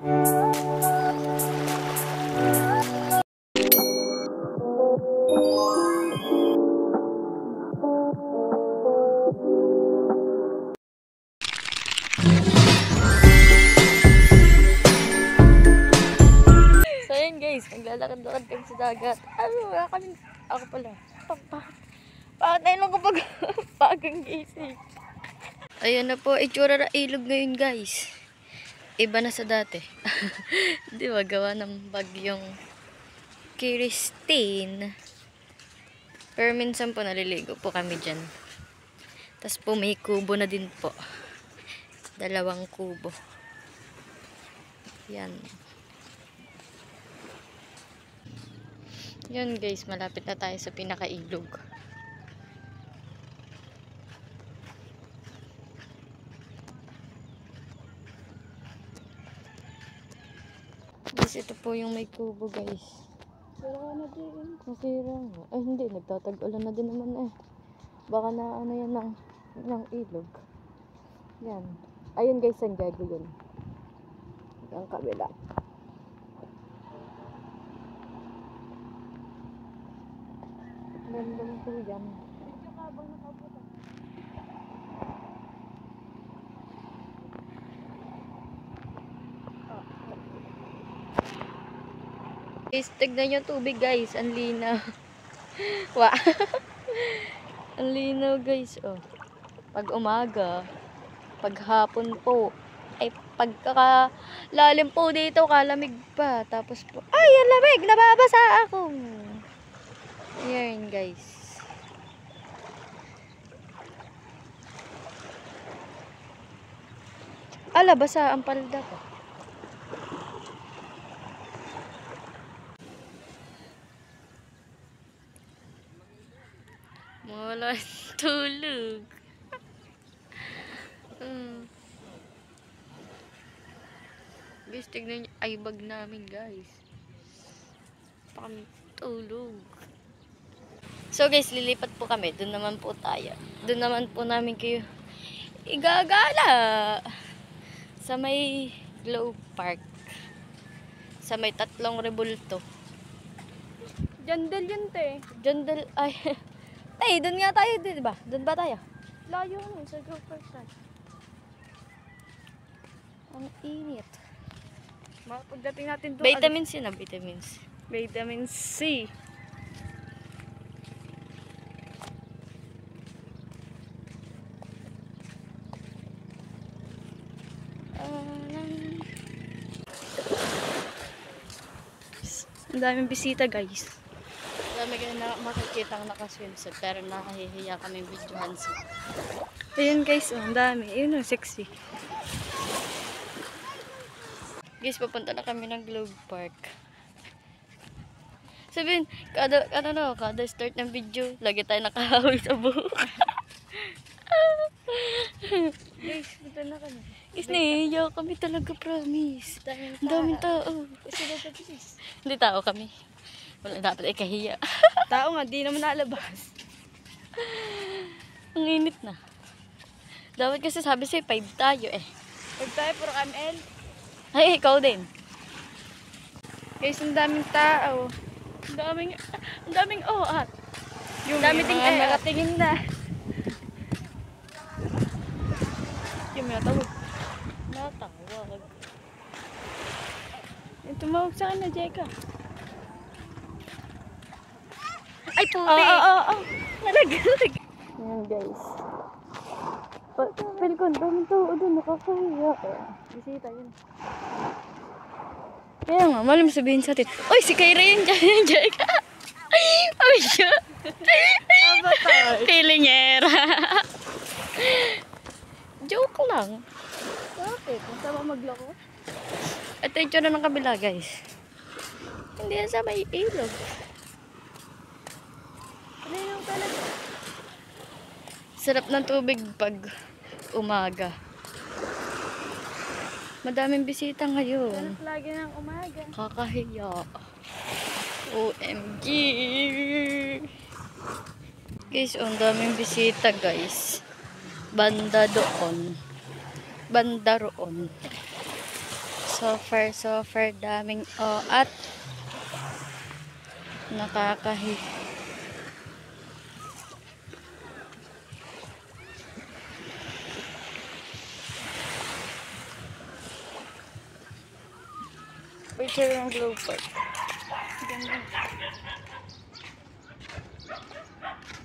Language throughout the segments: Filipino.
So yun guys, naglalakad-lakad kami sa dagat. Wala kami, ako pala. Bakit na lang kapag pagang gising? Ayan na po, itsura na ilog ngayon guys. Iba na sa dati. Di ba, gawa ng bagyong Christine. Pero minsan po naliligo po kami dyan. Tapos po may kubo na din po. 2 kubo. Yan. Yan guys, malapit na tayo sa pinakailog. Guys, ito po yung may kubo guys. Sira na din. Nasira nga. Ay hindi, nagtatag-ulan na din naman eh. Baka na ano yan ng ilog. Yan. Ayun guys, ang gago yun. Ang kabila. Gandang po yan. Guys, tignan nyo tubig guys. Ang linaw. Wow. Ang linaw guys. Oh. Pag umaga, pag hapon po, ay pagkakalalim po dito, kalamig pa. Tapos po, ay, ang lamig! Nababasa ako! Yan guys. Ala, basa ang palda ko. Wala tulog. Guys, tignan nyo. Ay, bag namin guys. Kami tulog. So guys, lilipat po kami. Doon naman po tayo. Doon naman po namin kayo igagala. Sa may Globe Park. Sa may 3 rebulto. Jandel yun te. Jandel, ay. Tay, doon nga tayo, di ba? Doon ba tayo? Layo mo sa Globe Park tayo. Ang init. Pagdating natin doon. Vitamins yun ah, vitamins. Vitamin C. Ang daming bisita guys. Dami ka na makikita ang nakaswimsuit pero nakahihiya kami videohan sa. Ayun guys, ang dami. Ayun ang sexy. Guys, papunta na kami ng Globe Park. Sabihin, kada start ng video, lagi tayo nakahawil sa buhok. Guys, dito na kami. Guys, nahihiya kami talaga, promise. Ang daming tao. Hindi tao kami. Wala dapat ay kahiya. Tao nga, di naman nalabas. Ang init na. Dapat kasi sabi sa'yo, 5 tayo eh. Pag tayo, puro ML. Ay, ikaw din. Guys, ang daming tao. Ang daming oat. Yung dami ding nakatingin na. Yung may natawag. Natawag. Yung tumawag sa akin na Jeka. Ay, puti! Oo. Nalagalag. Ayan, guys. Pwede ko, ang daming tao doon. Nakakahiya. Bisita yun. Kaya nga, malam sabihin sa atin, oy, si Kyra yun dyan, Jeka. Ay, siya. Pilinyera. Joke lang. Bakit? Masama magloko? Ito yung tsura ng kabila, guys. Hindi yan sa may ilog. Ano yung talaga? Sarap ng tubig pag umaga. Madaming bisita ngayon. Sarap lagi ng umaga. Kakahiya. OMG. Guys, ang daming bisita, guys. Banda doon. Banda roon. Sa So far, daming at nakakahi. Picture ng Globe Park. Ganda.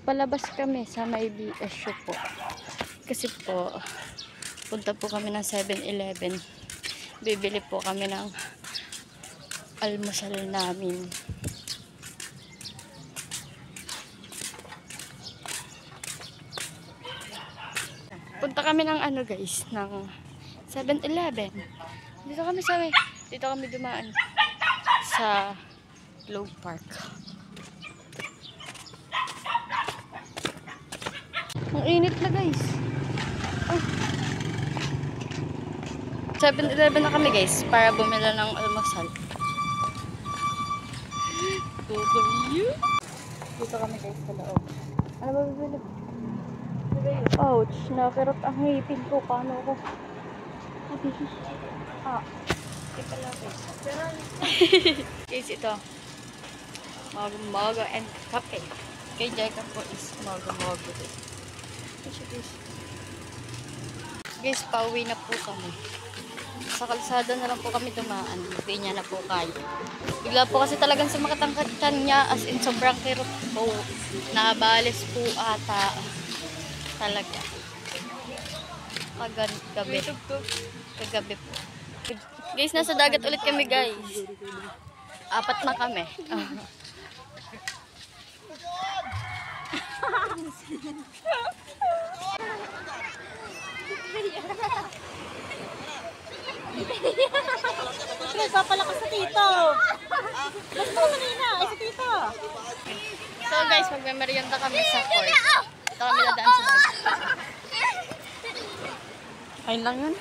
Palabas kami sa may BSU po. Kasi po, punta po kami ng 7-Eleven. Bibili po kami ng almusal namin. Punta kami ng ano guys, ng 7-Eleven. Dito kami dumaan sa Globe Park. Ang init na guys. 7-Eleven na kami guys para bumili ng almusal. Dito kami guys sa loob. Ano ba bibili? Ouch, nakirot ang ngipin ko. Paano ako? Ito lang guys. Guys, ito. Mogo and kape. Kay Jacob po is mogo. Guys, pauwi na po kami. Sa kalsada na lang po kami dumaan. Hindi niya na po kaya. Bigla po kasi talagang sumakit ang tiyan niya. As in, sobrang kirot po. Nakabalis po ata. Talaga. Kagabi po. Guys, nasa dagat ulit kami guys. 4 na kami. Nagpapalakas sa tito. Mas mo kanina, ay sa tito. So guys, magme-merienda kami sa court. Ito kami dadaan sa dagat. Ayun lang yun.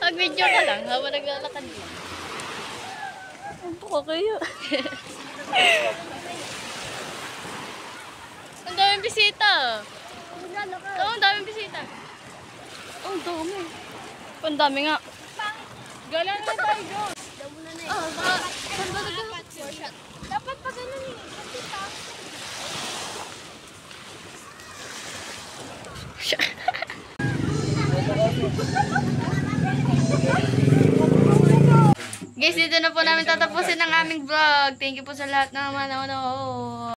Mag-video ka lang habang naglalakad lang. Ano ko kayo? Ang daming bisita. Oo, ang daming bisita. Ang dami. Ang dami nga. Galang na tayo doon. Dapat pa ganun eh. Guys, dito na po namin tatapusin ang aming vlog. Thank you po sa lahat na manonood.